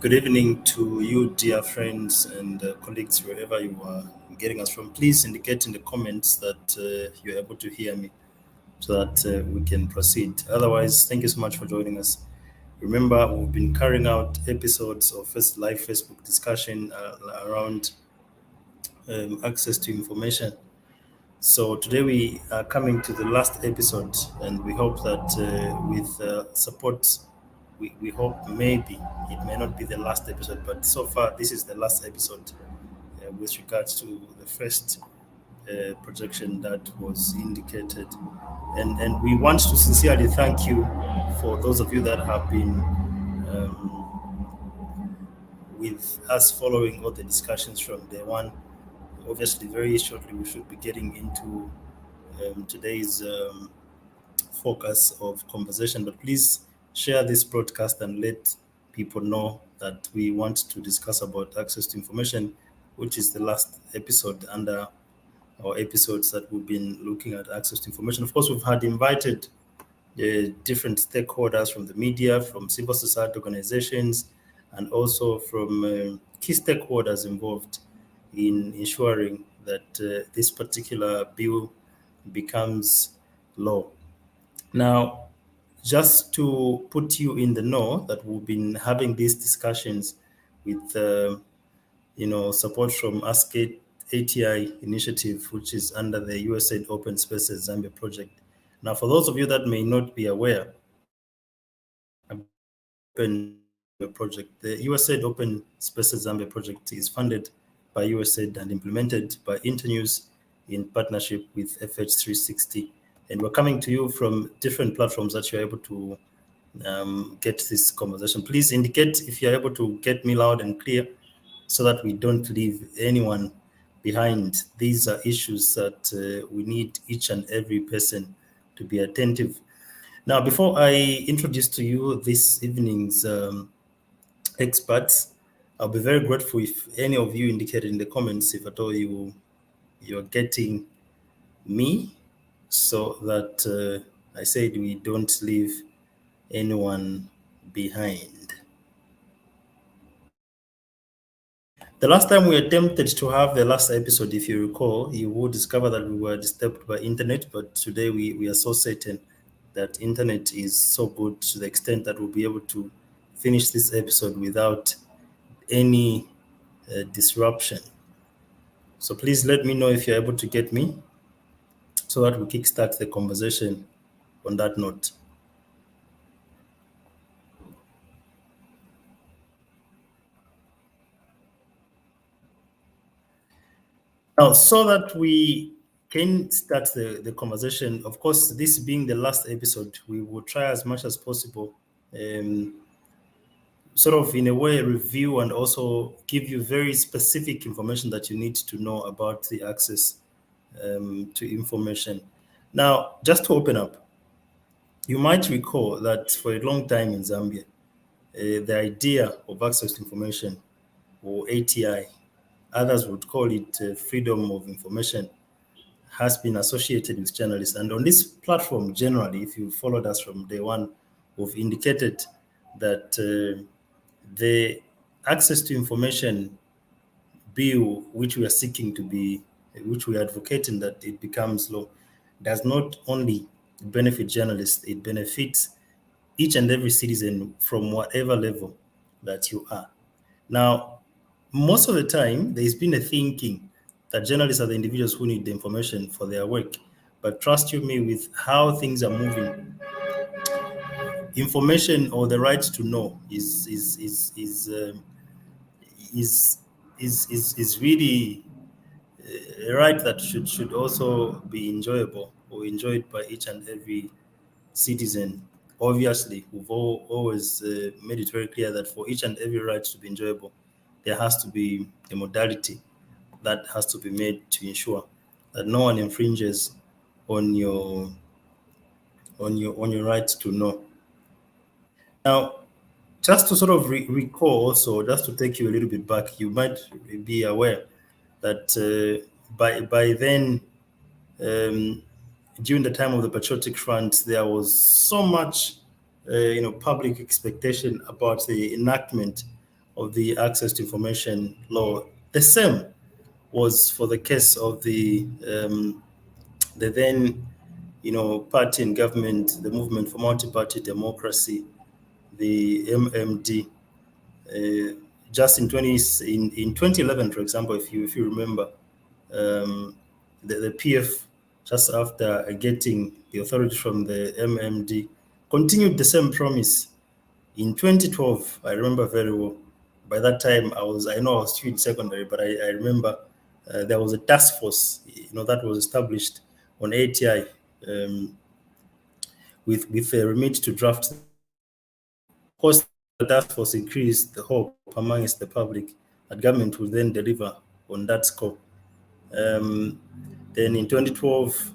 Good evening to you, dear friends and colleagues, wherever you are getting us from. Please indicate in the comments that you're able to hear me so that we can proceed. Otherwise, thank you so much for joining us. Remember, we've been carrying out episodes of live Facebook discussion around access to information. So today we are coming to the last episode, and we hope that with support, we hope maybe it may not be the last episode, but so far this is the last episode with regards to the first projection that was indicated. And we want to sincerely thank you for those of you that have been with us following all the discussions from day one. Obviously, very shortly we should be getting into today's focus of conversation, but please share this broadcast and let people know that we want to discuss about access to information, which is the last episode under our episodes that we've been looking at access to information. Of course, we've had invited different stakeholders from the media, from civil society organizations, and also from key stakeholders involved in ensuring that this particular bill becomes law. Now, just to put you in the know that we've been having these discussions with, support from Ati Initiative, which is under the USAID Open Spaces Zambia project. Now, for those of you that may not be aware, project, the USAID Open Spaces Zambia project is funded by USAID and implemented by Internews in partnership with FH360. And we're coming to you from different platforms that you're able to get this conversation. Please indicate if you're able to get me loud and clear so that we don't leave anyone behind. These are issues that we need each and every person to be attentive. Now, before I introduce to you this evening's experts, I'll be very grateful if any of you indicated in the comments if at all you're getting me, so that I said we don't leave anyone behind. The last time we attempted to have the last episode, if you recall, you will discover that we were disturbed by internet, but today we are so certain that internet is so good to the extent that we'll be able to finish this episode without any disruption. So please let me know if you're able to get me so that we kickstart the conversation on that note. Now, so that we can start the conversation, of course, this being the last episode, we will try as much as possible, sort of in a way, review and also give you very specific information that you need to know about the access to information. Now, just to open up, you might recall that for a long time in Zambia, the idea of access to information, or ATI, others would call it freedom of information, has been associated with journalists. And on this platform, generally, if you followed us from day one, we've indicated that the access to information bill, which we are seeking to be, which we are advocating that it becomes law, does not only benefit journalists, it benefits each and every citizen from whatever level that you are. Now, most of the time, there's been a thinking that journalists are the individuals who need the information for their work. But trust you me, with how things are moving, information or the right to know is really a right that should also be enjoyable or enjoyed by each and every citizen. Obviously, we've always made it very clear that for each and every right to be enjoyable, there has to be a modality that has to be made to ensure that no one infringes on your right to know. Now, just to sort of recall also, just to take you a little bit back, you might be aware that by then, during the time of the Patriotic Front, there was so much, public expectation about the enactment of the Access to Information Law. The same was for the case of the then, party in government, the Movement for Multi-Party Democracy, the MMD. Uh, just in 2011, for example, if you remember, um, the PF, just after getting the authority from the MMD, continued the same promise. In 2012, I remember very well. By that time, I know I was still in secondary, but I remember there was a task force, that was established on ATI, with a remit to draft the bill. Of course, the task force increased the hope amongst the public that government will then deliver on that scope. Um, then in 2012,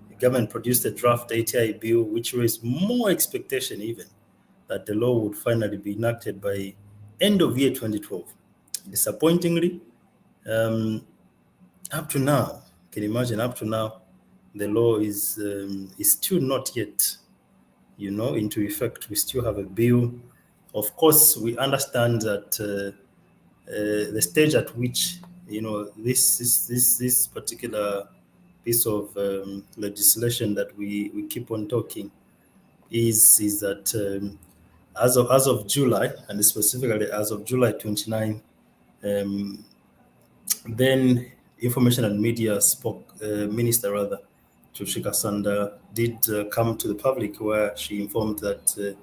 the government produced a draft ATI bill, which raised more expectation even that the law would finally be enacted by end of year 2012. Disappointingly, um, up to now, can you imagine? Up to now, the law is still not yet, into effect. We still have a bill. Of course, we understand that the stage at which this particular piece of legislation that we keep on talking is that as of July, and specifically as of July 29, um, then Information and Media Minister rather, Chushika Sanda, did come to the public where she informed that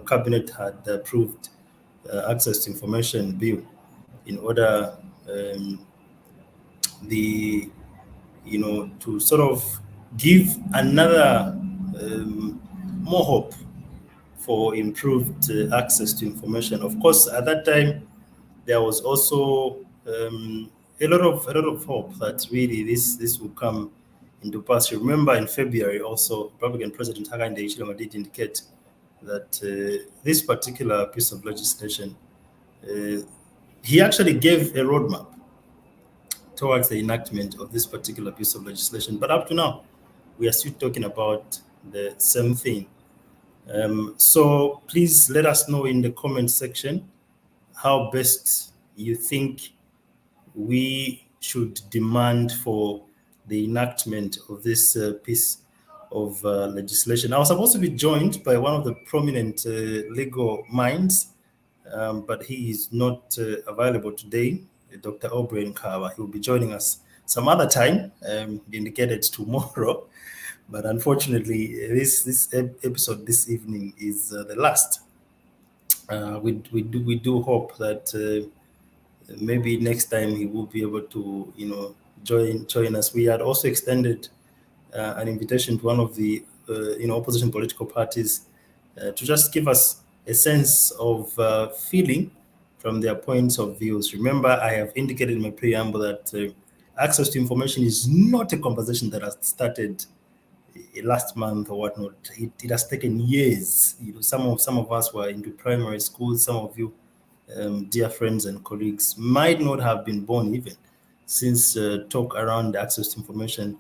Cabinet had approved Access to Information Bill in order the to sort of give another more hope for improved access to information. Of course, at that time, there was also a lot of hope that really this will come into pass. You remember in February also, Republican President Hakainde Hichilema did indicate that this particular piece of legislation, uh, he actually gave a roadmap towards the enactment of this particular piece of legislation. But up to now, we are still talking about the same thing. So please let us know in the comment section how best you think we should demand for the enactment of this piece of legislation. I was supposed to be joined by one of the prominent legal minds, but he is not available today, Dr. O'Brien Kawa. He will be joining us some other time, indicated tomorrow. But unfortunately, this episode this evening is the last. We do hope that maybe next time he will be able to join us. We had also extended an invitation to one of the opposition political parties to just give us a sense of feeling from their points of views. Remember, I have indicated in my preamble that access to information is not a conversation that has started last month or whatnot. It has taken years. Some of us were into primary school. Some of you, dear friends and colleagues, might not have been born even since talk around access to information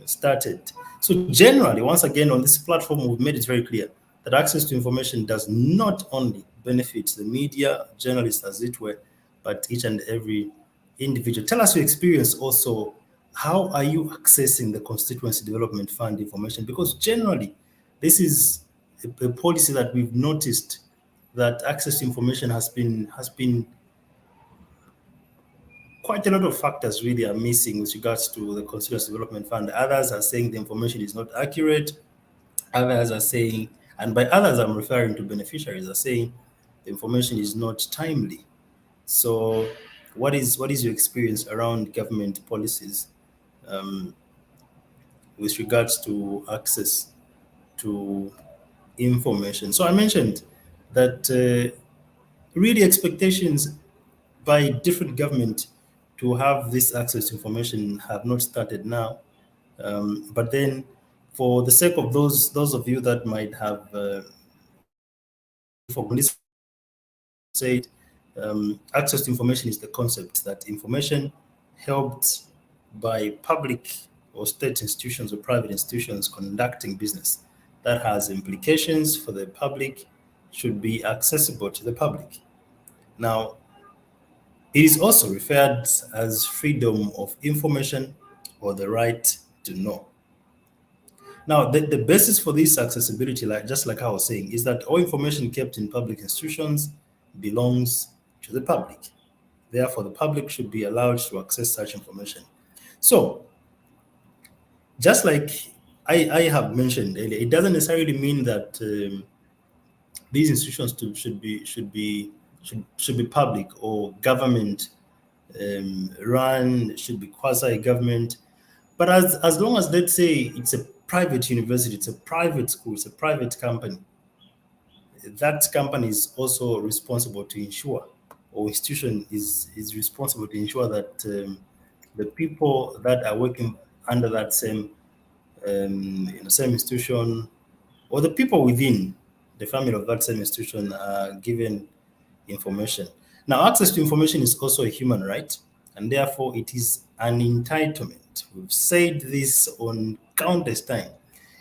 started. So generally, once again, on this platform, we've made it very clear that access to information does not only benefit the media, journalists as it were, but each and every individual. Tell us your experience also. How are you accessing the Constituency Development Fund information? Because generally, this is a policy that we've noticed that access to information has been quite a lot of factors really are missing with regards to the Constituency Development Fund. Others are saying the information is not accurate. Others are saying, and by others I'm referring to beneficiaries, are saying the information is not timely. So, what is your experience around government policies um, with regards to access to information? So I mentioned that really expectations by different government to have this access to information have not started now. But then, for the sake of those of you that might have for this said, access to information is the concept that information helped by public or state institutions or private institutions conducting business that has implications for the public should be accessible to the public. Now, it is also referred as freedom of information or the right to know. Now, the basis for this accessibility, like just like I was saying, is that all information kept in public institutions belongs to the public. Therefore, the public should be allowed to access such information. So, just like I have mentioned earlier, it doesn't necessarily mean that these institutions should be public or government run, should be quasi government. But as long as, let's say, it's a private university, it's a private school, it's a private company, that company is also responsible to ensure, or institution is responsible to ensure that the people that are working under that same same institution, or the people within the family of that same institution, are given information. Now, access to information is also a human right, and therefore it is an entitlement. We've said this on countless times.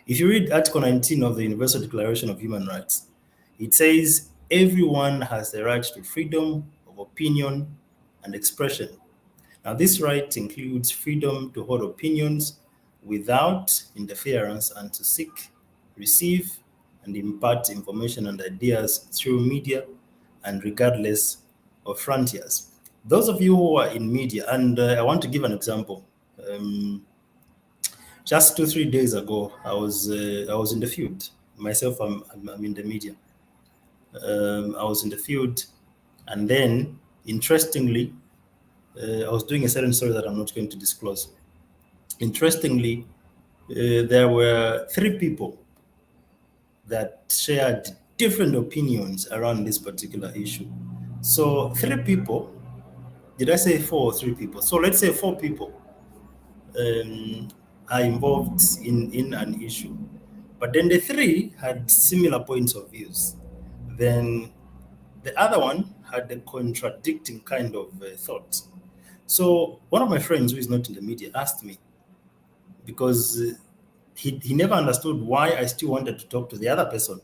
If you read Article 19 of the Universal Declaration of Human Rights, it says everyone has the right to freedom of opinion and expression. Now, this right includes freedom to hold opinions without interference and to seek, receive, and impart information and ideas through media and regardless of frontiers. Those of you who are in media, and I want to give an example. Just 2 3 days ago, I was in the field. Myself, I'm in the media. I was in the field, and then interestingly, I was doing a certain story that I'm not going to disclose. Interestingly, there were 3 people that shared different opinions around this particular issue. So 3 people, did I say 4 or 3 people? So let's say 4 people are involved in an issue. But then the 3 had similar points of views. Then the other one had a contradicting kind of thought. So one of my friends who is not in the media asked me, because he never understood why I still wanted to talk to the other person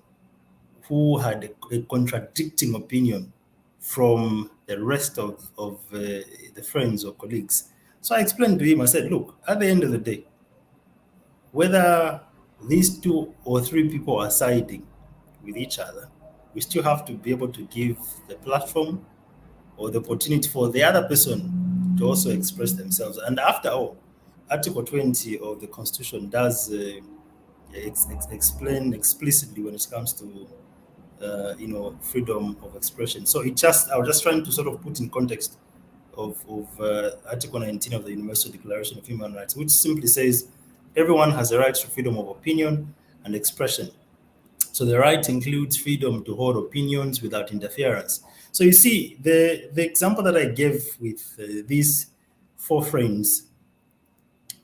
who had a contradicting opinion from the rest of the friends or colleagues. So I explained to him, I said, look, at the end of the day, whether these 2 or 3 people are siding with each other, we still have to be able to give the platform or the opportunity for the other person to also express themselves. And after all, Article 20 of the Constitution does explain explicitly when it comes to freedom of expression. So I was just trying to sort of put in context of Article 19 of the Universal Declaration of Human Rights, which simply says everyone has a right to freedom of opinion and expression. So the right includes freedom to hold opinions without interference. So you see, the example that I gave with these 4 friends,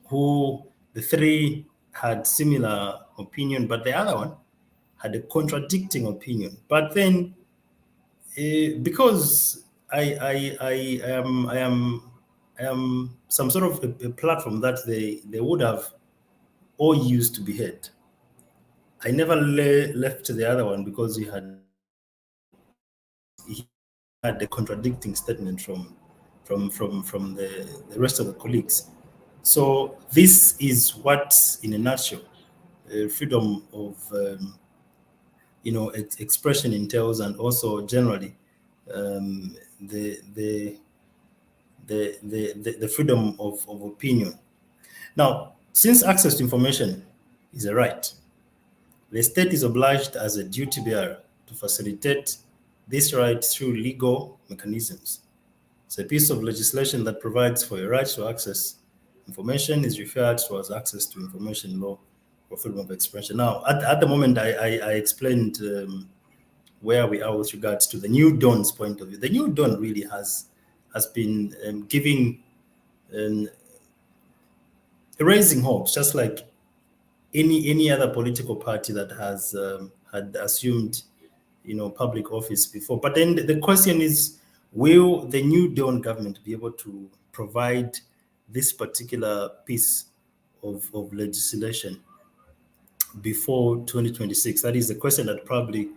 who the 3 had similar opinion, but the other one had a contradicting opinion. But then, because I am some sort of a platform that they would have all used to be heard, I never left the other one because he had a contradicting statement from the rest of the colleagues. So this is what, in a nutshell, freedom of expression entails, and also generally um, the, the the freedom of opinion. Now, since access to information is a right, the state is obliged as a duty bearer to facilitate this right through legal mechanisms. So a piece of legislation that provides for a right to access information is referred to as access to information law or freedom of expression. Now, at the moment, I explained where we are with regards to the New Dawn's point of view. The New Dawn really has been giving raising hopes, just like any other political party that has had assumed public office before. But then the question is, will the New Dawn government be able to provide this particular piece of legislation before 2026? That is the question that probably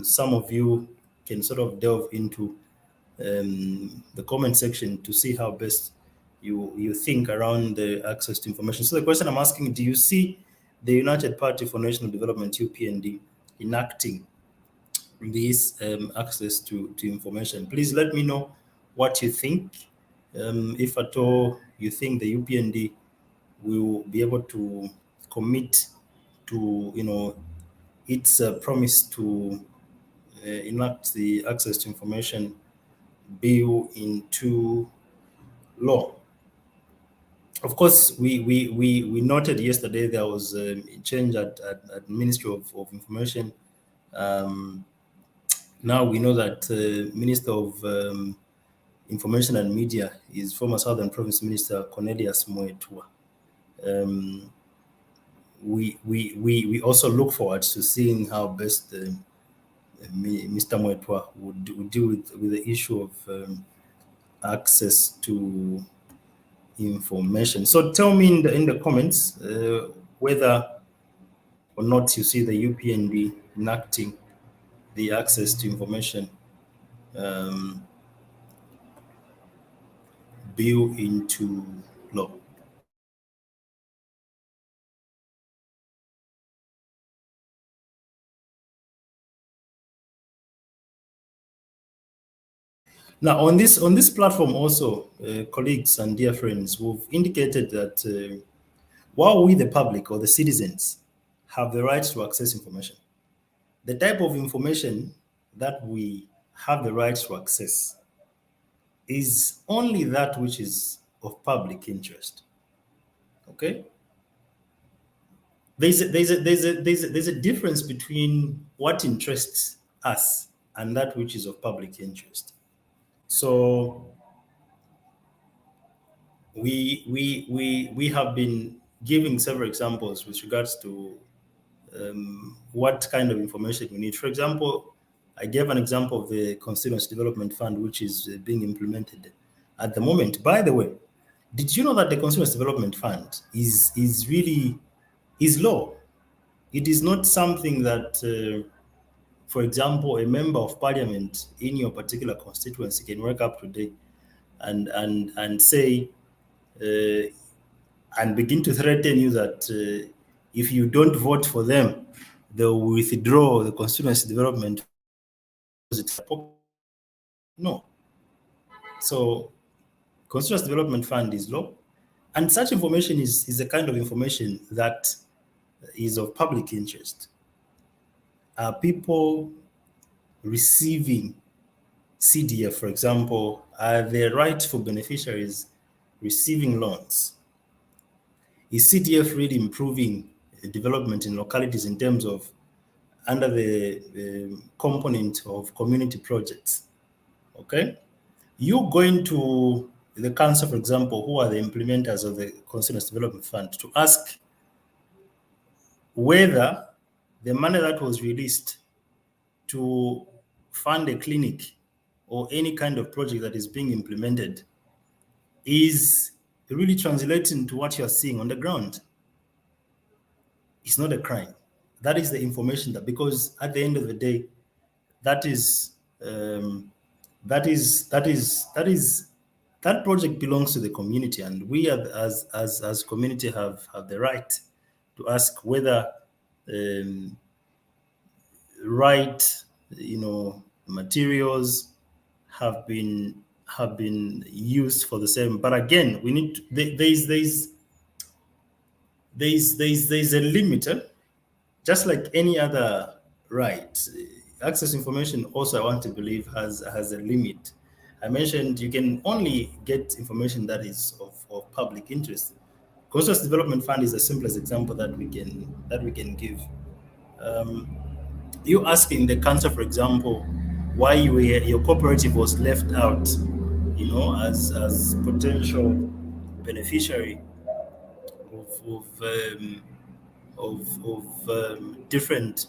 some of you can sort of delve into the comment section to see how best you think around the access to information. So the question I'm asking: do you see the United Party for National Development (UPND) enacting this access to information? Please let me know what you think. If at all you think the UPND will be able to commit to its promise to enact the access to information bill into law. Of course, we noted yesterday there was a change at Ministry of Information. Um, Now we know that Minister of Information and Media is former Southern Province Minister Cornelius Moetua. We also look forward to seeing how best Mr. Moetua would deal with the issue of access to information. So tell me in the comments whether or not you see the UPND enacting the access to information bill into law. Now, on this platform, also, colleagues and dear friends, we've indicated that while we, the public or the citizens, have the right to access information, the type of information that we have the right to access is only that which is of public interest. Okay, there's a difference between what interests us and that which is of public interest. So we have been giving several examples with regards to what kind of information we need. For example, I gave an example of the Constituency Development Fund, which is being implemented at the moment. By the way, did you know that the Constituency Development Fund is really is law? It is not something that, for example, a member of parliament in your particular constituency can wake up today and say and begin to threaten you that if you don't vote for them, they'll withdraw the constituency development. No. So constituency development fund is law. And such information is a kind of information that is of public interest. Are people receiving CDF, for example? Are the rightful beneficiaries receiving loans? Is CDF really improving development in localities in terms of under the component of community projects? Okay, you going to the council, for example, who are the implementers of the Constituency Development Fund, to ask whether the money that was released to fund a clinic or any kind of project that is being implemented is really translating to what you're seeing on the ground. It's not a crime. That is the information that, because at the end of the day, that is that project belongs to the community, and we as community have the right to ask whether right materials have been used for the same. But again, we need to, there's a limit, just like any other right. Access information also, I want to believe, has a limit. I mentioned you can only get information that is of public interest. Coastal Development Fund is the simplest example that we can give. You asking the council, for example, why your cooperative was left out, as potential beneficiary of different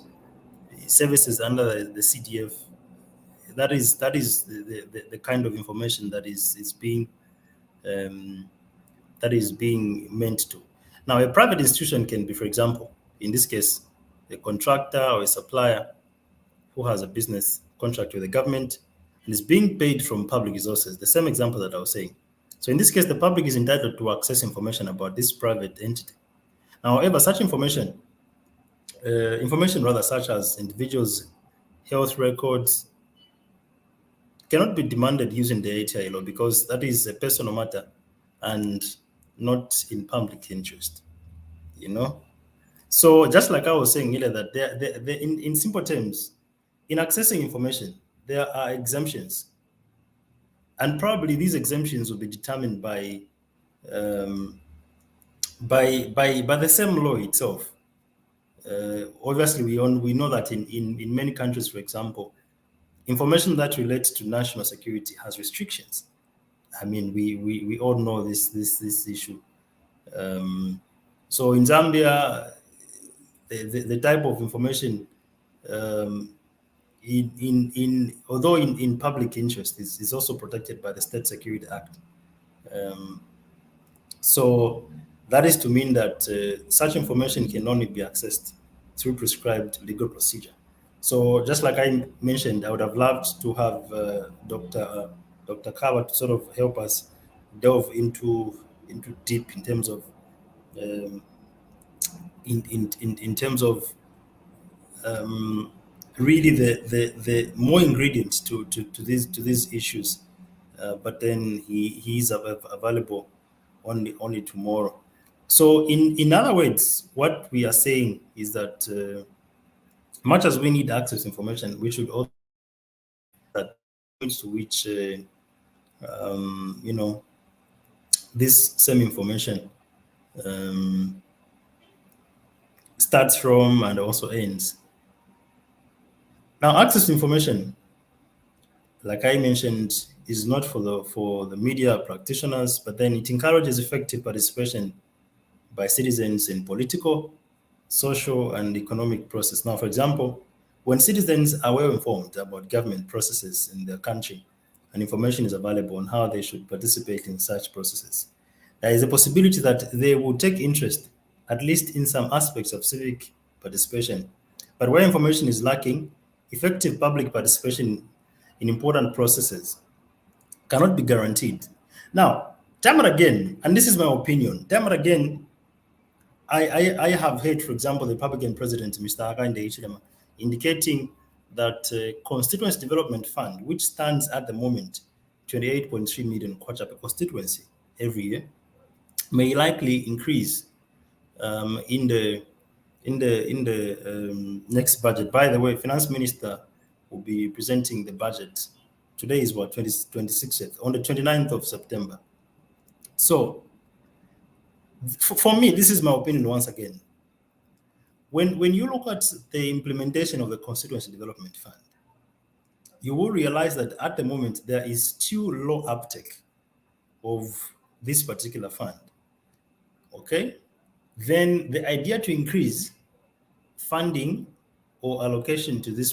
services under the CDF. That is the kind of information that is being meant to. Now, a private institution can be, for example, in this case, a contractor or a supplier who has a business contract with the government, and is being paid from public resources, the same example that I was saying. So in this case, the public is entitled to access information about this private entity. Now, however, such information rather such as individuals' health records, cannot be demanded using the ATI law because that is a personal matter and not in public interest, you know. So just like I was saying earlier, that in simple terms, in accessing information, there are exemptions, and probably these exemptions will be determined um, by the same law itself. Obviously, we know that in many countries, for example, information that relates to national security has restrictions. I mean, we all know this issue. So in Zambia, the type of information um, although in public interest is also protected by the State Security Act. Um, so that is to mean that such information can only be accessed through prescribed legal procedure. So just like I mentioned, I would have loved to have Dr. Kaba to sort of help us delve into deep in terms of um, in terms of really the more ingredients to these issues. But then he is available only tomorrow. So in other words, what we are saying is that much as we need access to information, we should also that points to which you know, this same information um, starts from and also ends. Now, access to information, like I mentioned, is not for the media practitioners, but then it encourages effective participation by citizens in political, social, and economic process. Now, for example, when citizens are well informed about government processes in their country and information is available on how they should participate in such processes, there is a possibility that they will take interest, at least in some aspects of civic participation. But where information is lacking, effective public participation in important processes cannot be guaranteed. Now, time and again, and this is my opinion, time and again, I have heard, for example, the Republican president, Mr. Hakainde Hichilema, indicating that Constituency Development Fund, which stands at the moment 28.3 million kwacha per constituency every year, may likely increase in the next budget. By the way, Finance Minister will be presenting the budget. Today is what, 26th, on the 29th of September. So for me, this is my opinion once again. When you look at the implementation of the Constituency Development Fund, you will realize that at the moment there is still low uptake of this particular fund. Okay? Then the idea to increase funding or allocation to these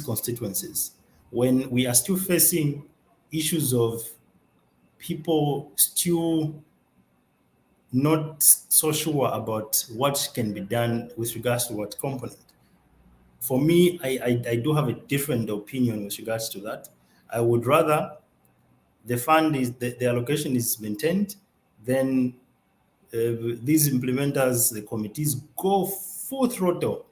constituencies, when we are still facing issues of people still not so sure about what can be done with regards to what component. For me, I do have a different opinion with regards to that. I would rather the fund is the allocation is maintained, then these implementers, the committees, go full throttle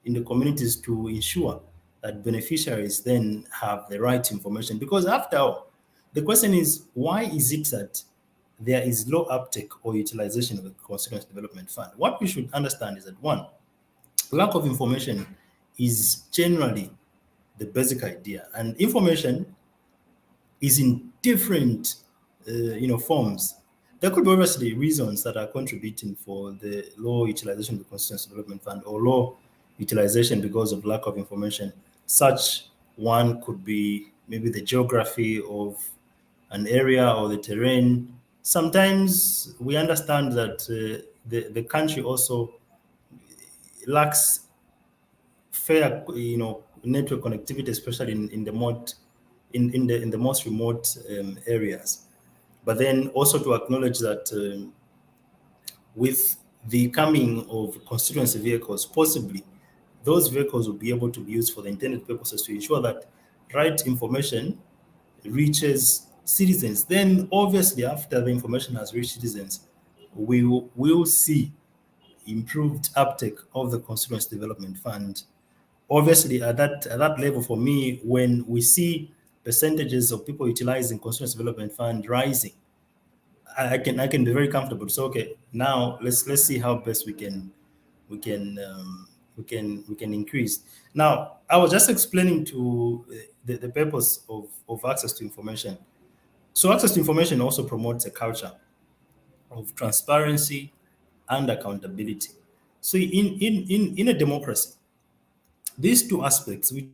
in the communities to ensure that beneficiaries then have the right information. Because after all, the question is, why is it that there is low uptake or utilization of the Constituency Development Fund? What we should understand is that, one, lack of information is generally the basic idea, and information is in different forms. There could be obviously reasons that are contributing for the low utilization of the Constituency Development Fund or low utilization because of lack of information. Such one could be maybe the geography of an area or the terrain. Sometimes we understand that the country also lacks fair, network connectivity, especially in the most remote areas. But then also to acknowledge that with the coming of constituency vehicles, possibly those vehicles will be able to be used for the intended purposes to ensure that right information reaches citizens, then obviously after the information has reached citizens, we will see improved uptake of the constituency development fund. Obviously, at that level, for me, when we see percentages of people utilizing constituency development fund rising, I can be very comfortable. So okay, now let's see how best we can we can increase. Now, I was just explaining to the purpose of access to information. So access to information also promotes a culture of transparency and accountability. So in a democracy, these two aspects, which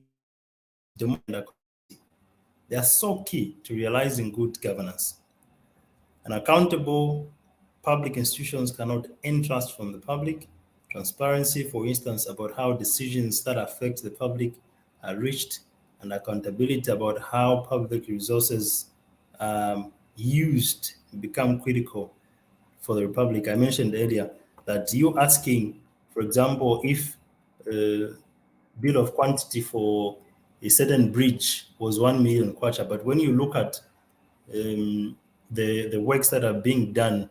democracy and accountability, they are so key to realizing good governance. And accountable public institutions cannot earn trust from the public. Transparency, for instance, about how decisions that affect the public are reached, and accountability about how public resources used become critical for the republic. I mentioned earlier that you asking, for example, if bill of quantity for a certain bridge was 1 million kwacha, but when you look at the works that are being done,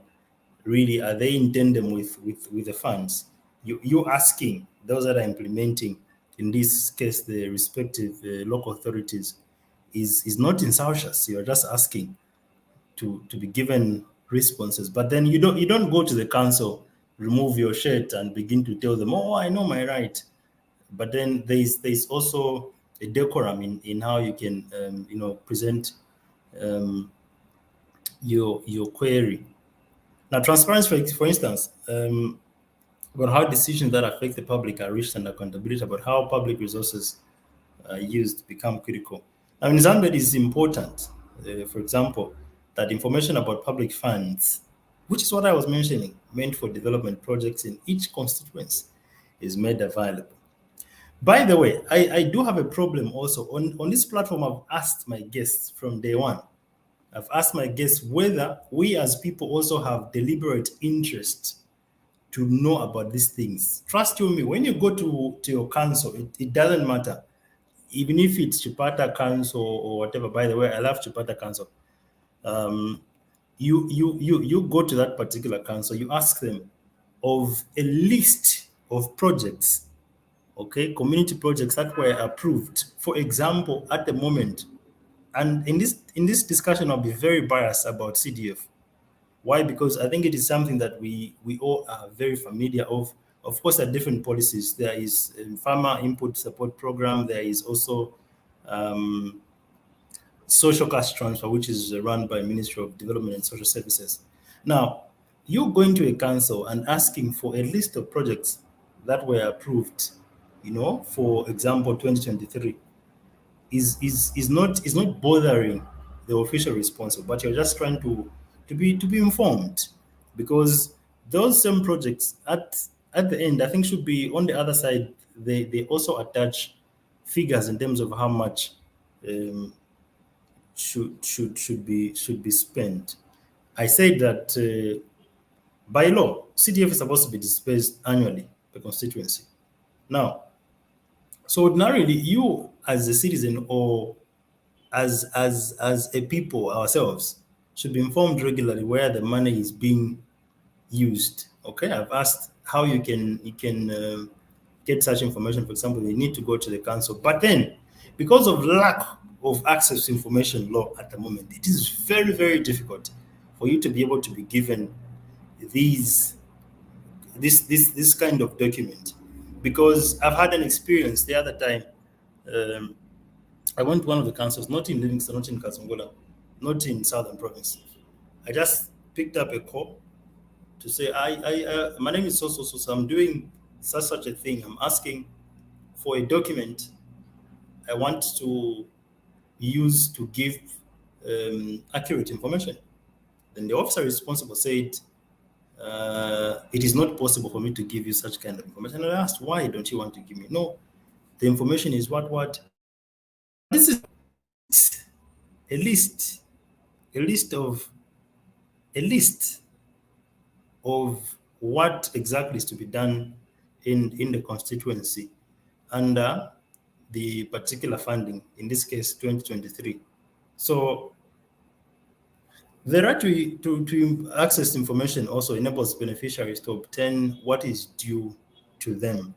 really, are they in tandem with the funds? You asking those that are implementing, in this case, the respective local authorities, is not insultious. You're just asking to be given responses, but then you don't go to the council, remove your shirt, and begin to tell them, oh, I know my right. But then there's also a decorum in how you can present um, your query. Now, transparency, for instance, about how decisions that affect the public are reached, and accountability about how public resources are used become critical. Now, in Zambia, it is important, for example, that information about public funds, which is what I was mentioning, meant for development projects in each constituency, is made available. By the way, I do have a problem also. On this platform, I've asked my guests from day one, I've asked my guests whether we as people also have deliberate interest to know about these things. Trust you me, when you go to your council, it doesn't matter. Even if it's Chipata Council or whatever, by the way, I love Chipata Council. Um, you go to that particular council, you ask them of a list of projects, okay, community projects that were approved. For example, at the moment, and in this discussion, I'll be very biased about CDF. Why? Because I think it is something that we all are very familiar of. Of course, there are different policies. There is a farmer input support program. There is also um, social cash transfer, which is run by Ministry of Development and Social Services. Now, you going to a council and asking for a list of projects that were approved, for example, 2023, is not bothering the official responsible, but you're just trying to be informed, because those same projects at the end, I think, should be on the other side. They also attach figures in terms of how much um, should be spent. I said that by law, CDF is supposed to be dispersed annually per constituency. Now, so ordinarily, you as a citizen, or as a people ourselves, should be informed regularly where the money is being used. Okay, I've asked how you can get such information. For example, you need to go to the council, but then because of lack of access to information law at the moment, it is very, very difficult for you to be able to be given these this kind of document. Because I've had an experience the other time. um, I went to one of the councils, not in Livingston, not in Kasongola, not in Southern Province. I just picked up a call to say, my name is so. I'm doing such a thing. I'm asking for a document I want to use to give accurate information. Then the officer responsible said, it is not possible for me to give you such kind of information. And I asked, why don't you want to give me? No, the information is what. This is a list, a list of a list of what exactly is to be done in the constituency. And the particular funding, in this case 2023. So the right to access information also enables beneficiaries to obtain what is due to them.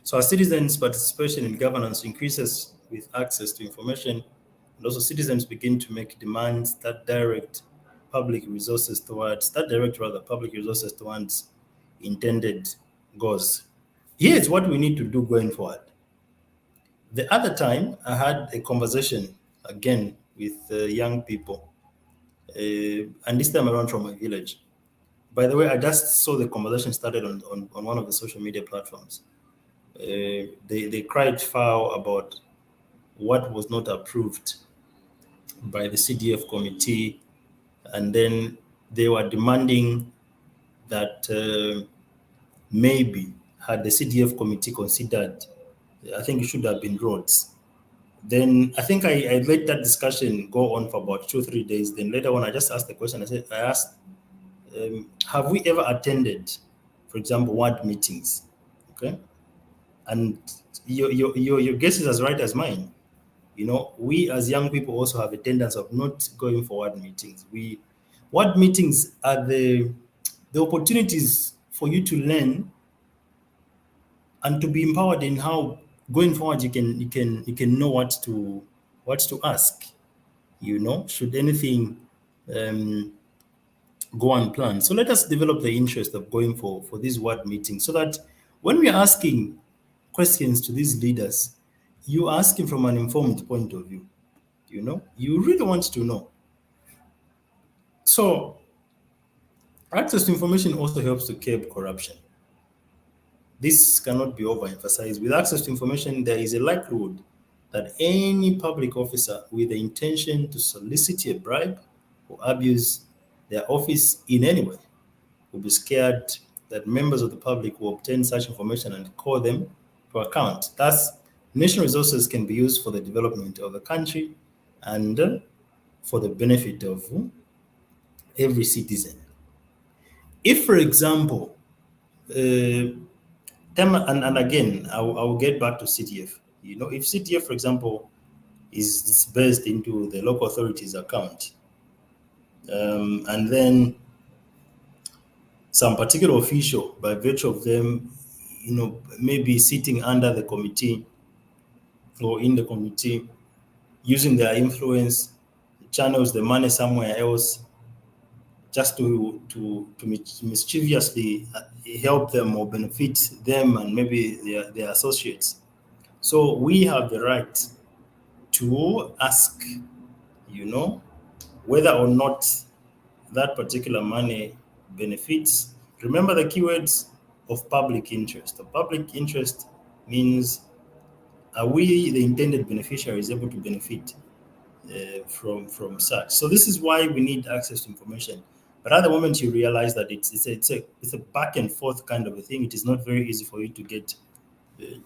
So as citizens' participation in governance increases with access to information, and also citizens begin to make demands that direct rather public resources towards intended goals. Here's what we need to do going forward. The other time I had a conversation again with young people, and this time around from my village. By the way, I just saw the conversation started on one of the social media platforms. They cried foul about what was not approved by the CDF committee, and then they were demanding that maybe had the CDF committee considered, I think it should have been roads. Then I think I let that discussion go on for about 2 or 3 days. Then later on, I just asked the question. I asked, have we ever attended, for example, ward meetings? Okay, and your guess is as right as mine. You know, we as young people also have a tendency of not going for ward meetings. Ward meetings are the opportunities for you to learn and to be empowered in how going forward you can know what to ask. You know, should anything um, go unplanned. So let us develop the interest of going for these ward meetings so that when we are asking questions to these leaders, you are asking from an informed point of view. You know, you really want to know. So access to information also helps to curb corruption. This cannot be overemphasized. With access to information, there is a likelihood that any public officer with the intention to solicit a bribe or abuse their office in any way will be scared that members of the public will obtain such information and call them to account. Thus, national resources can be used for the development of the country and for the benefit of every citizen. If, for example, and again, I will get back to CTF. You know, if CTF, for example, is disbursed into the local authorities account, and then some particular official, by virtue of them, you know, maybe sitting under the committee or in the committee, using their influence, channels the money somewhere else, just to mischievously help them or benefit them and maybe their associates. So we have the right to ask, you know, whether or not that particular money benefits. Remember the keywords of public interest. The public interest means, are we the intended beneficiaries able to benefit from such? So this is why we need access to information. But at the moment you realize that it's a back and forth kind of a thing. It is not very easy for you to get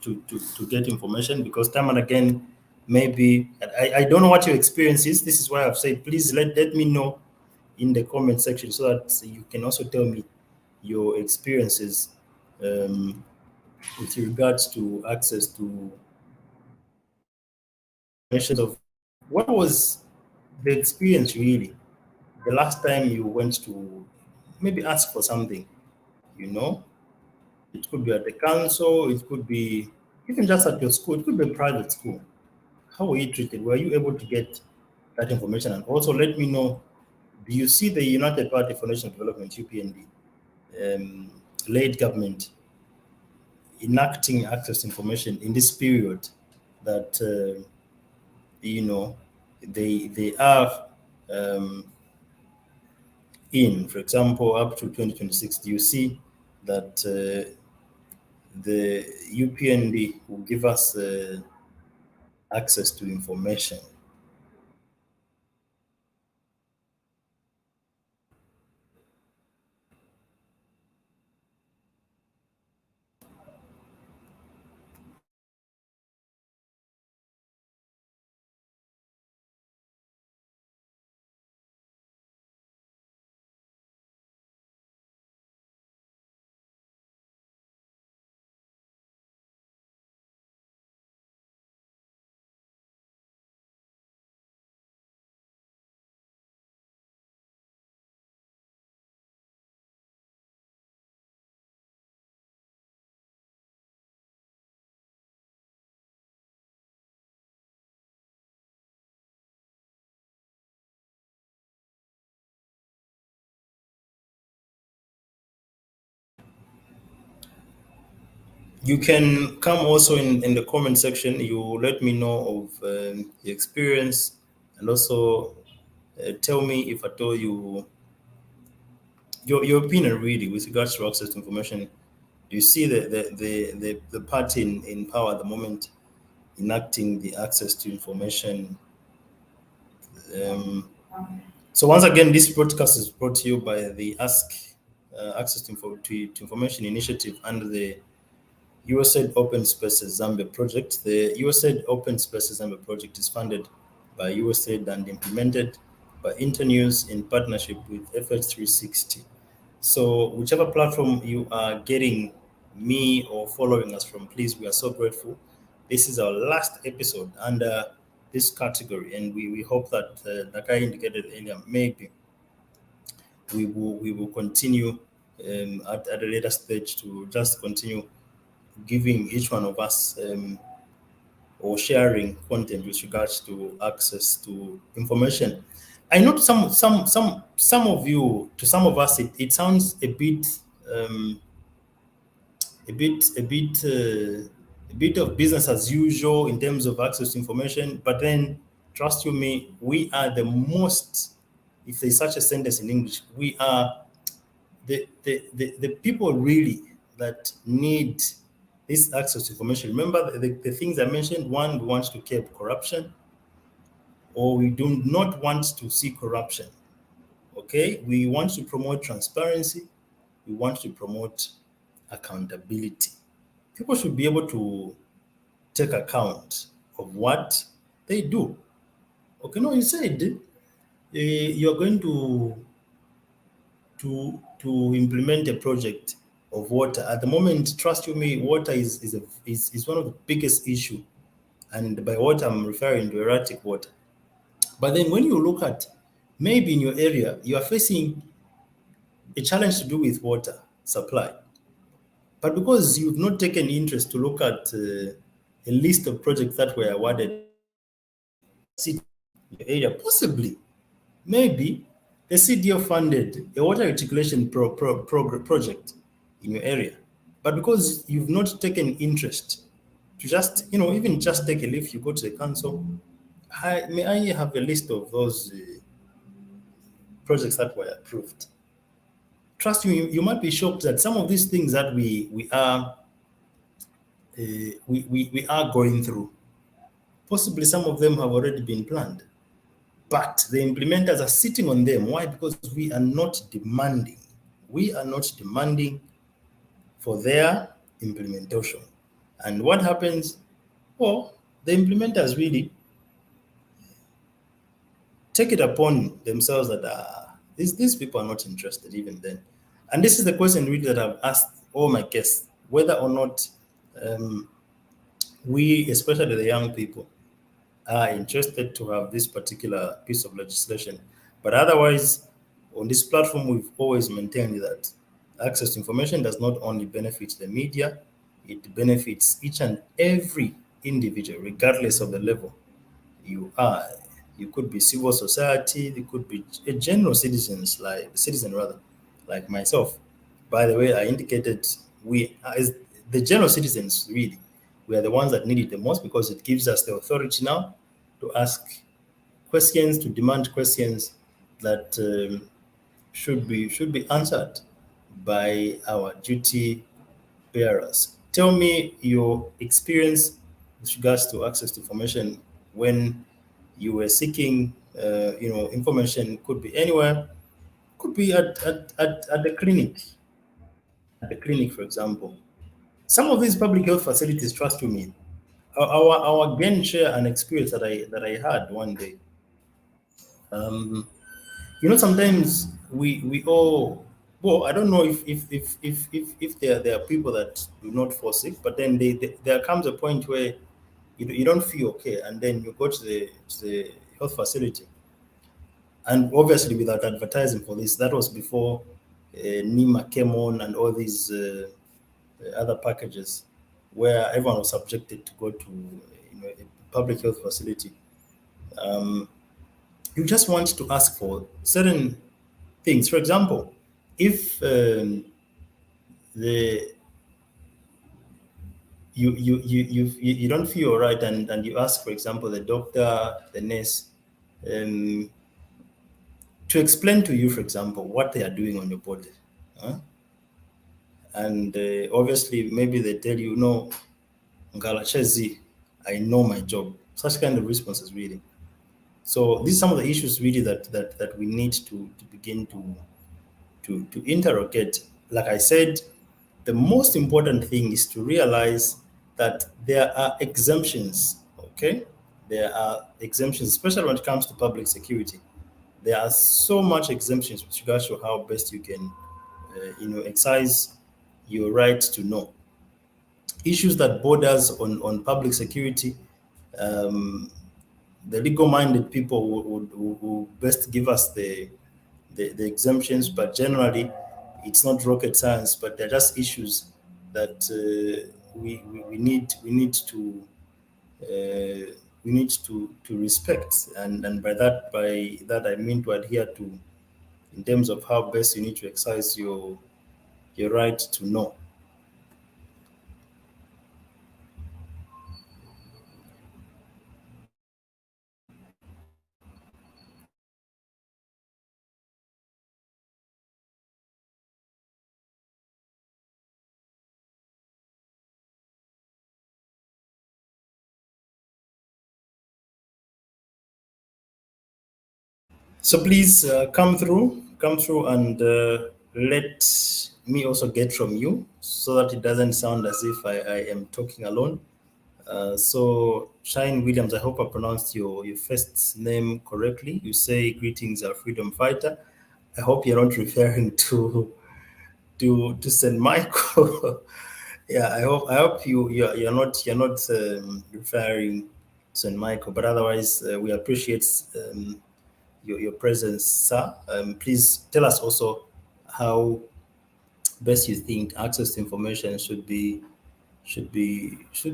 to get information, because time and again, maybe I don't know what your experience is. This is why I've said, please let me know in the comment section so that you can also tell me your experiences um, with regards to access to information. Of what was the experience really the last time you went to maybe ask for something. You know, it could be at the council, it could be even just at your school, it could be a private school. How were you treated? Were you able to get that information? And also let me know, do you see the United Party for National Development, UPND, late government enacting access to information in this period that, you know, they have in, for example, up to 2026, do you see that the UPND will give us access to information? You can come also in the comment section. You let me know of the experience, and also tell me if at all your opinion really with regards to access to information. Do you see the party in power at the moment enacting the access to information? Um, so once again, this broadcast is brought to you by the Access to Information Initiative under the USAID Open Spaces Zambia project. The USAID Open Spaces Zambia project is funded by USAID and implemented by Internews in partnership with FX360. So whichever platform you are getting me or following us from, please, we are so grateful. This is our last episode under this category, and we hope that, like I indicated earlier, maybe we will continue at a later stage to just continue giving each one of us or sharing content with regards to access to information. I know some of you, to some of us, it sounds um, a bit of business as usual in terms of access to information. But then, trust you me, we are the most, if there's such a sentence in English, we are the people really that need this access to information. Remember the things I mentioned. One, we want to curb corruption, or we do not want to see corruption. Okay, we want to promote transparency. We want to promote accountability. People should be able to take account of what they do. Okay, no, you said you're going to implement a project of water. At the moment, trust you me, water is one of the biggest issue, and by water I'm referring to erratic water. But then when you look at maybe in your area, you are facing a challenge to do with water supply. But because you've not taken interest to look at a list of projects that were awarded city your area, possibly, maybe the CDO funded a water reticulation project in your area. But because you've not taken interest to just, even just take a leaf, you go to the council. May I have a list of those projects that were approved? Trust me, you might be shocked that some of these things that we are going through, possibly some of them have already been planned, but the implementers are sitting on them. Why? Because we are not demanding. We are not demanding for their implementation. And what happens? Well, the implementers really take it upon themselves that these people are not interested even then. And this is the question really that I've asked all my guests, whether or not um, we, especially the young people, are interested to have this particular piece of legislation. But otherwise, on this platform, we've always maintained that access to information does not only benefit the media, it benefits each and every individual, regardless of the level you are. You could be civil society, you could be a general citizen rather, like myself. By the way, I indicated we as the general citizens really, we are the ones that need it the most because it gives us the authority now to ask questions, to demand questions that should be answered by our duty bearers. Tell me your experience with regards to access to information when you were seeking, information. Could be anywhere, could be at the clinic, for example. Some of these public health facilities, trust you me, our again share an experience that I had one day. Um, Sometimes we all, well, I don't know if there are people that do not fall sick, but then there comes a point where you don't feel okay, and then you go to the health facility, and obviously without advertising for this, that was before Nima came on and all these other packages, where everyone was subjected to go to a public health facility. Um, you just want to ask for certain things. For example, if the you don't feel all right, and you ask, for example, the doctor, the nurse, um, to explain to you, for example, what they are doing on your body. Huh? And obviously, maybe they tell you, no, Ngalachezi, I know my job. Such kind of responses, really. So these are some of the issues, really, that we need to begin to interrogate. Like I said, the most important thing is to realize that there are exemptions, okay? There are exemptions, especially when it comes to public security. There are so much exemptions with regards to how best you can, exercise your right to know. Issues that borders on public security, um, the legal-minded people will best give us the exemptions, but generally, it's not rocket science, but they're just issues that uh, we need to respect, and by that I mean to adhere to in terms of how best you need to exercise your right to know. So please come through, and let me also get from you so that it doesn't sound as if I am talking alone. So, Shine Williams, I hope I pronounced your first name correctly. You say greetings, our freedom fighter. I hope you're not referring to Saint Michael. Yeah, I hope you're not referring to Saint Michael, but otherwise we appreciate your presence, sir. Please tell us also how best you think access to information should be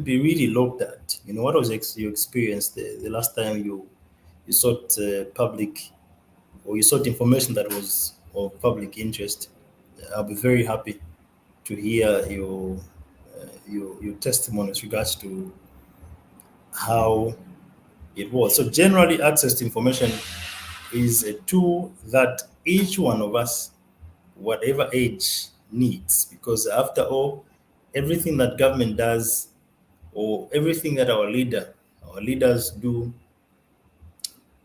really looked at. What was your experience the last time you sought public, or you sought information that was of public interest? I'll be very happy to hear your testimony with regards to how it was. So generally, access to information is a tool that each one of us, whatever age, needs, because after all, everything that government does, or everything that our leaders do,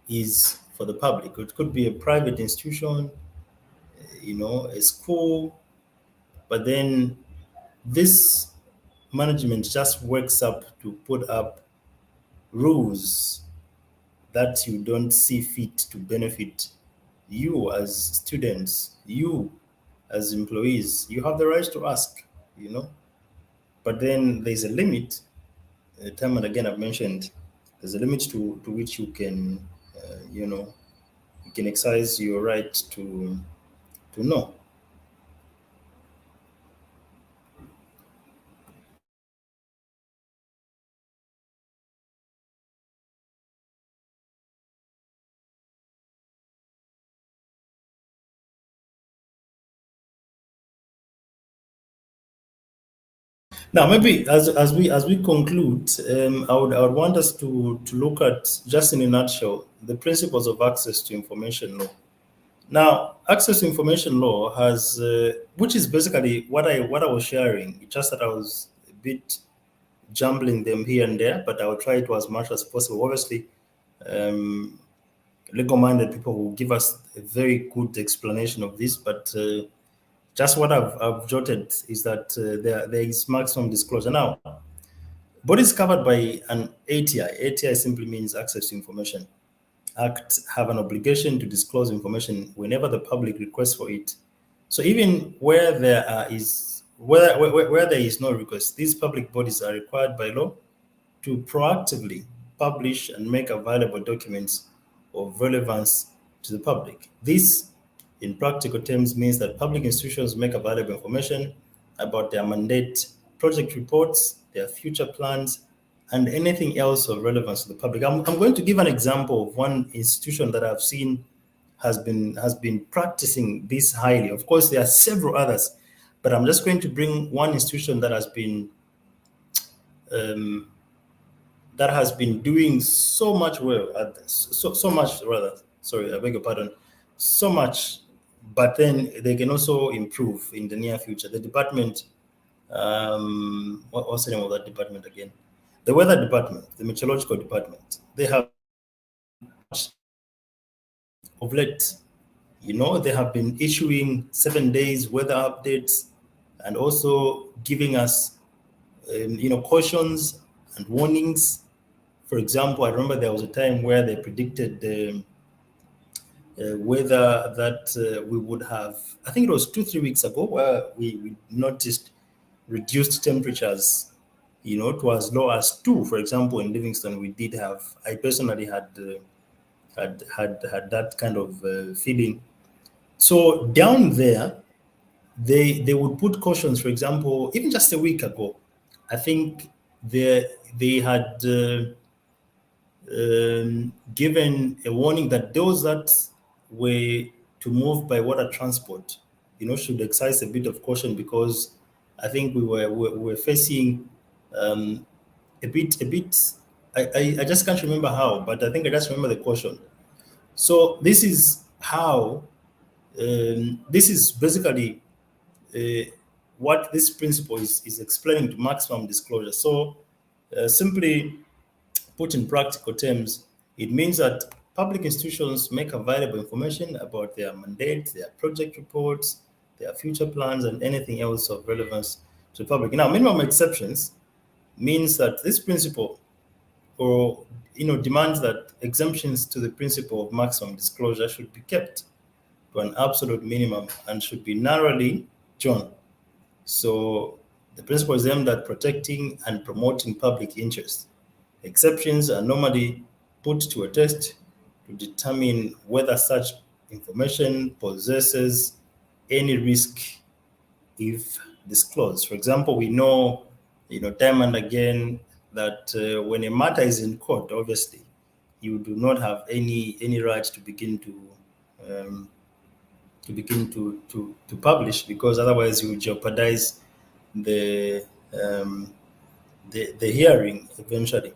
is for the public. It could be a private institution, a school, but then this management just wakes up to put up rules that you don't see fit to benefit you as students, you as employees. You have the right to ask, you know, but then there's a limit. Time and again, I've mentioned there's a limit to which you can, you can exercise your right to know. Now, maybe as we conclude, I would want us to look at, just in a nutshell, the principles of access to information law. Now, access to information law has, which is basically what I was sharing. It's just that I was a bit jumbling them here and there, but I will try to as much as possible. Obviously, um, legal-minded people will give us a very good explanation of this, but just what I've jotted is that there is maximum disclosure. Now, bodies covered by an ATI. ATI simply means access to information. Act have an obligation to disclose information whenever the public requests for it. So even where there is no request, these public bodies are required by law to proactively publish and make available documents of relevance to the public. This, in practical terms, means that public institutions make available information about their mandate, project reports, their future plans, and anything else of relevance to the public. I'm going to give an example of one institution that I've seen has been practicing this highly. Of course, there are several others, but I'm just going to bring one institution that has been um, that has been doing so much well at this, so much rather. Sorry, I beg your pardon. So much, but then they can also improve in the near future. The department, what's the name of that department again? The weather department, the meteorological department. They have of late. They have been issuing 7 days weather updates and also giving us, cautions and warnings. For example, I remember there was a time where they predicted the weather that we would have, I think it was 2, 3 weeks ago, where we noticed reduced temperatures, to as low as 2. For example, in Livingston, I personally had that kind of feeling. So down there, they would put cautions. For example, even just a week ago, I think they had given a warning that those that were to move by water transport, should exercise a bit of caution, because I think we were facing a bit. I just can't remember how, but I think I just remember the caution. So this is how. This is basically what this principle is explaining to maximum disclosure. So, simply put in practical terms, it means that public institutions make available information about their mandate, their project reports, their future plans, and anything else of relevance to the public. Now, minimum exceptions means that this principle, or demands that exemptions to the principle of maximum disclosure should be kept to an absolute minimum and should be narrowly drawn. So the principle is aimed at protecting and promoting public interest. Exceptions are normally put to a test to determine whether such information possesses any risk if disclosed. For example, we know, time and again that when a matter is in court, obviously, you do not have any right to begin um, to publish, because otherwise you jeopardize the um, the hearing eventually.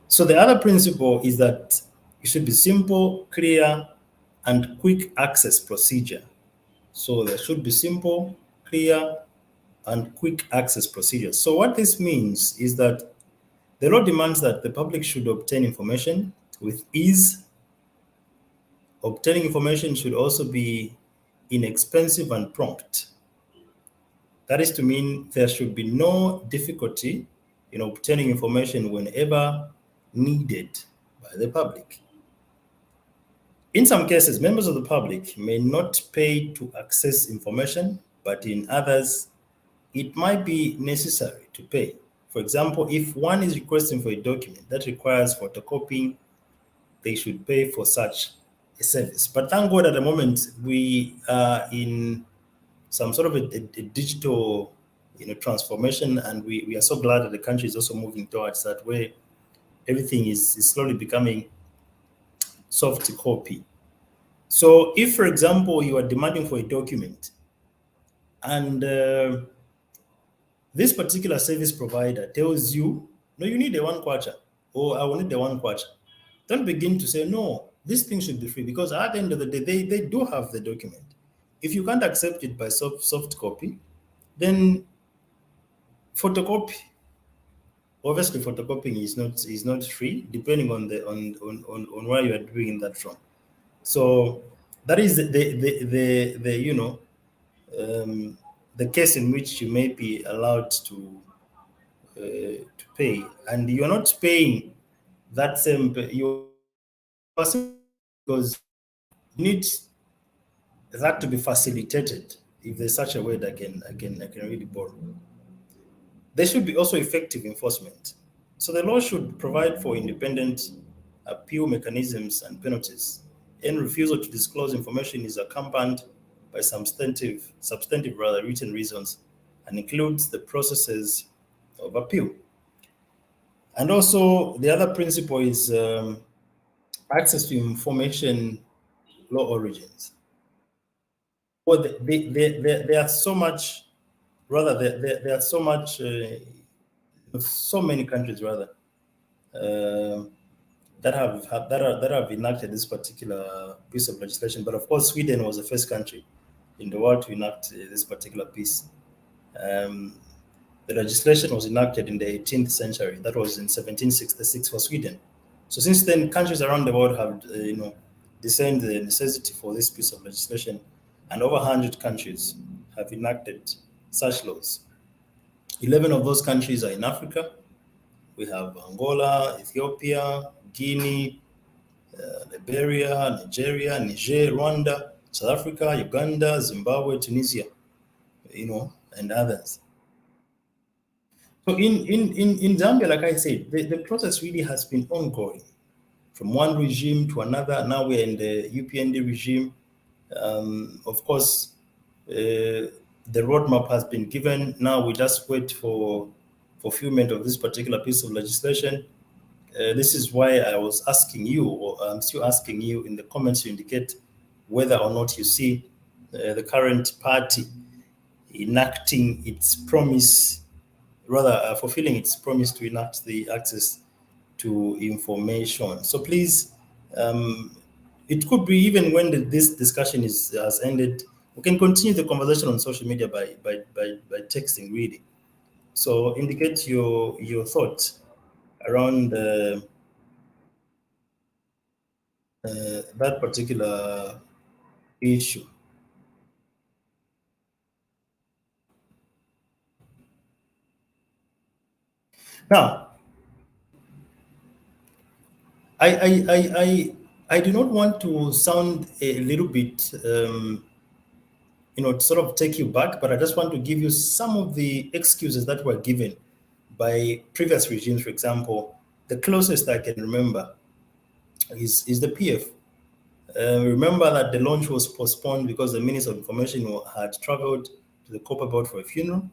So the other principle is that it should be simple, clear, and quick access procedure. So there should be simple, clear, and quick access procedure. So what this means is that the law demands that the public should obtain information with ease. Obtaining information should also be inexpensive and prompt. That is to mean there should be no difficulty in obtaining information whenever needed by the public. In some cases, members of the public may not pay to access information, but in others, it might be necessary to pay. For example, if one is requesting for a document that requires photocopying, they should pay for such a service. But thank God, at the moment, we are in some sort of a digital transformation, and we are so glad that the country is also moving towards that, where everything is slowly becoming soft copy. So if, for example, you are demanding for a document, and this particular service provider tells you, no, you need a 1 kwacha, or I will need the 1 kwacha, don't begin to say, no, this thing should be free, because at the end of the day, they do have the document. If you can't accept it by soft copy, then photocopy. Obviously, photocopying is not free, depending on the on where you are doing that from. So that is the case in which you may be allowed to pay, and you're not paying that same. You because you need that to be facilitated. If there's such a word, I can really borrow. There should be also effective enforcement. So the law should provide for independent appeal mechanisms and penalties. Any refusal to disclose information is accompanied by substantive rather written reasons, and includes the processes of appeal. And also the other principle is access to information law origins. Well, there are so much, rather there are so much so many countries rather um that have enacted this particular piece of legislation. But of course, Sweden was the first country in the world to enact this particular piece. Um, the legislation was enacted in the 18th century. That was in 1766 for Sweden. So since then, countries around the world have, discerned the necessity for this piece of legislation, and over 100 countries have enacted such laws. 11 of those countries are in Africa. We have Angola, Ethiopia, Guinea, Liberia, Nigeria, Niger, Rwanda, South Africa, Uganda, Zimbabwe, Tunisia, and others. So in Zambia, like I said, the process really has been ongoing from one regime to another. Now we're in the UPND regime. Of course, the roadmap has been given. Now we just wait for fulfillment of this particular piece of legislation. This is why I was asking you, or I'm still asking you in the comments to indicate whether or not you see the current party enacting its promise, rather fulfilling its promise to enact the access to information. So please, it could be even when this discussion has ended, we can continue the conversation on social media by texting, really. So indicate your thoughts around that particular issue. Now, I do not want to sound a little bit, to sort of take you back, but I just want to give you some of the excuses that were given by previous regimes. For example, the closest I can remember is the PF. Remember that the launch was postponed because the Minister of Information had traveled to the Copperbelt for a funeral.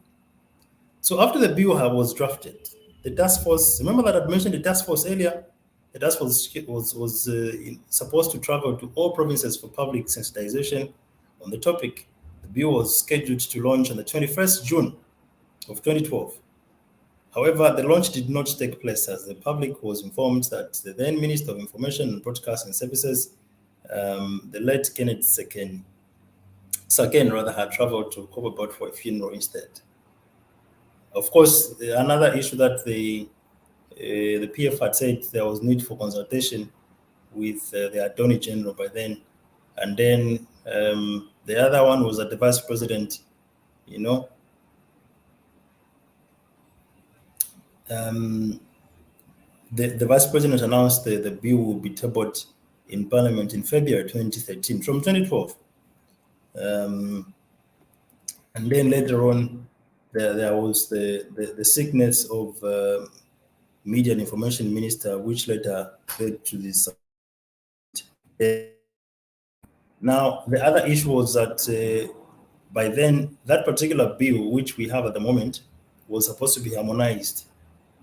So after the bill was drafted, the task force, remember that I mentioned the task force earlier? The task force was supposed to travel to all provinces for public sensitization on the topic. The bill was scheduled to launch on the 21st June of 2012. However, the launch did not take place as the public was informed that the then Minister of Information and Broadcasting Services, the late Kenneth Saken rather, had traveled to Copperbelt for a funeral instead. Of course, another issue that the PF had said there was need for consultation with the Attorney General by then. And then the other one was that the Vice President, the Vice President announced the bill will be tabled in Parliament in February 2013 from 2012. And then later on, there was the sickness of Media and Information Minister, which later led to this. Now, the other issue was that by then, that particular bill, which we have at the moment, was supposed to be harmonized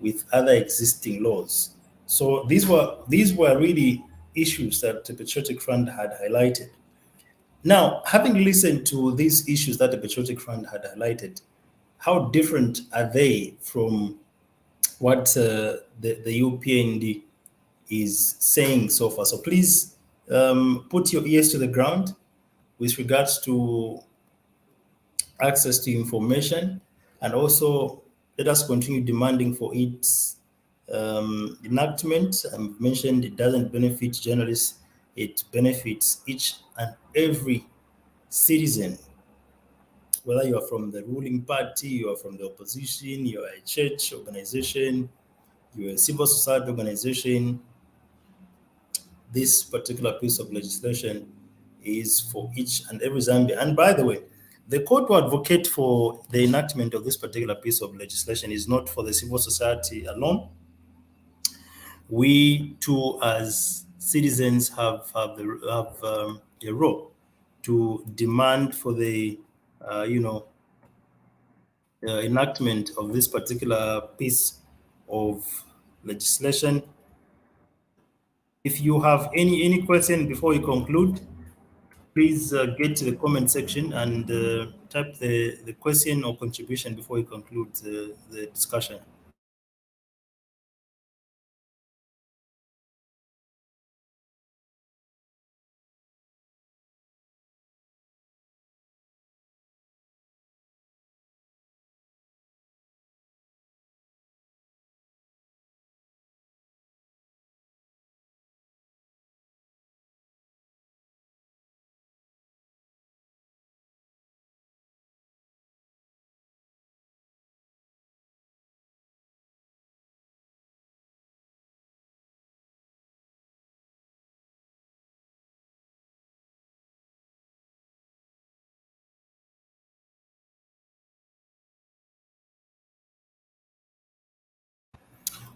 with other existing laws. So these were really issues that the Patriotic Front had highlighted. Now, having listened to these issues that the Patriotic Front had highlighted, how different are they from what the UPND is saying so far? So please put your ears to the ground with regards to access to information, and also let us continue demanding for its enactment. I mentioned it doesn't benefit journalists, it benefits each and every citizen, whether you are from the ruling party, you are from the opposition, you are a church organization, you are a civil society organization. This particular piece of legislation is for each and every Zambian. And by the way, the court to advocate for the enactment of this particular piece of legislation is not for the civil society alone. We too, as citizens, have a role to demand for the enactment of this particular piece of legislation. If you have any question before we conclude, please get to the comment section and type the question or contribution before we conclude the discussion.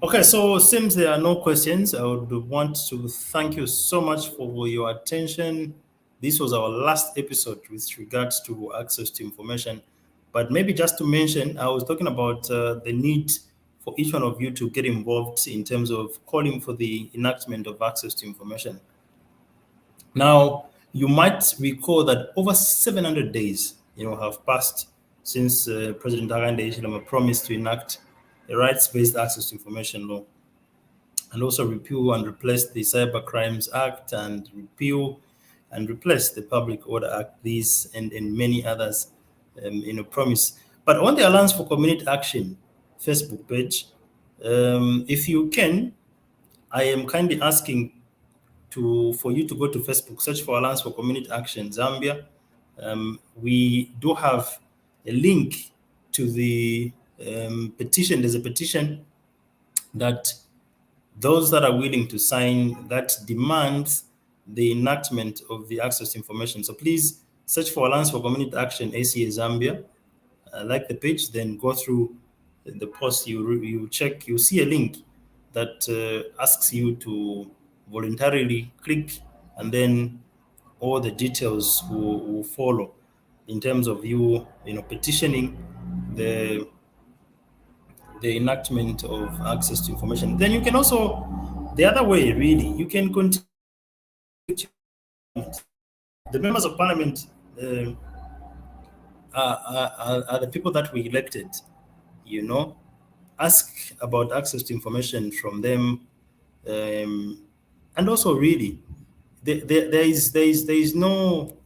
Okay, so since there are no questions, I would want to thank you so much for your attention. This was our last episode with regards to access to information. But maybe just to mention, I was talking about the need for each one of you to get involved in terms of calling for the enactment of access to information. Now, you might recall that over 700 days, have passed since President Hakainde Hichilema promised to enact a rights-based access to information law, and also repeal and replace the Cyber Crimes Act, and repeal and replace the Public Order Act, these and many others, promise. But on the Alliance for Community Action Facebook page, if you can, I am kindly asking for you to go to Facebook, search for Alliance for Community Action Zambia. We do have a link to the petition. There's a petition that those that are willing to sign that demands the enactment of the access to information. So please search for Alliance for Community Action ACA Zambia, like the page, then go through the post, you check, you see a link that asks you to voluntarily click, and then all the details will follow in terms of petitioning the enactment of access to information. Then you can also, the other way, really, you can continue. The members of parliament are the people that we elected, ask about access to information from them. And also, really, there is no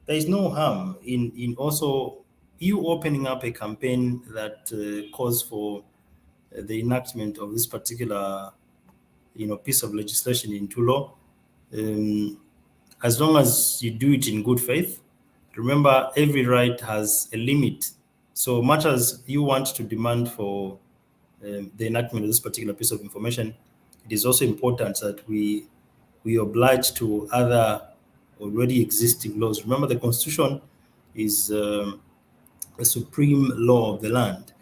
harm in also you opening up a campaign that calls for the enactment of this particular piece of legislation into law, as long as you do it in good faith. Remember, every right has a limit. So much as you want to demand for the enactment of this particular piece of information, it is also important that we oblige to other already existing laws. Remember, the Constitution is the supreme law of the land.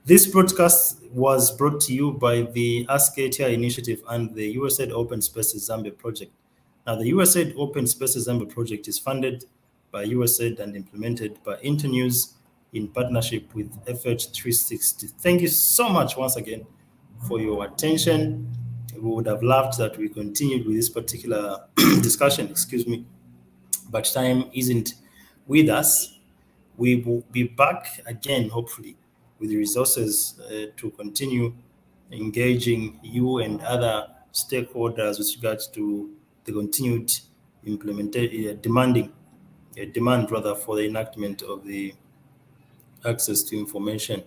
This broadcast was brought to you by the Ati Initiative and the USAID Open Spaces Zambia project. Now, the USAID Open Spaces Zambia project is funded by USAID and implemented by Internews in partnership with FH360. Thank you so much once again for your attention. We would have loved that we continued with this particular discussion, excuse me, but time isn't with us. We will be back again, hopefully, with the resources to continue engaging you and other stakeholders with regards to the continued implementation, demand rather for the enactment of the access to information.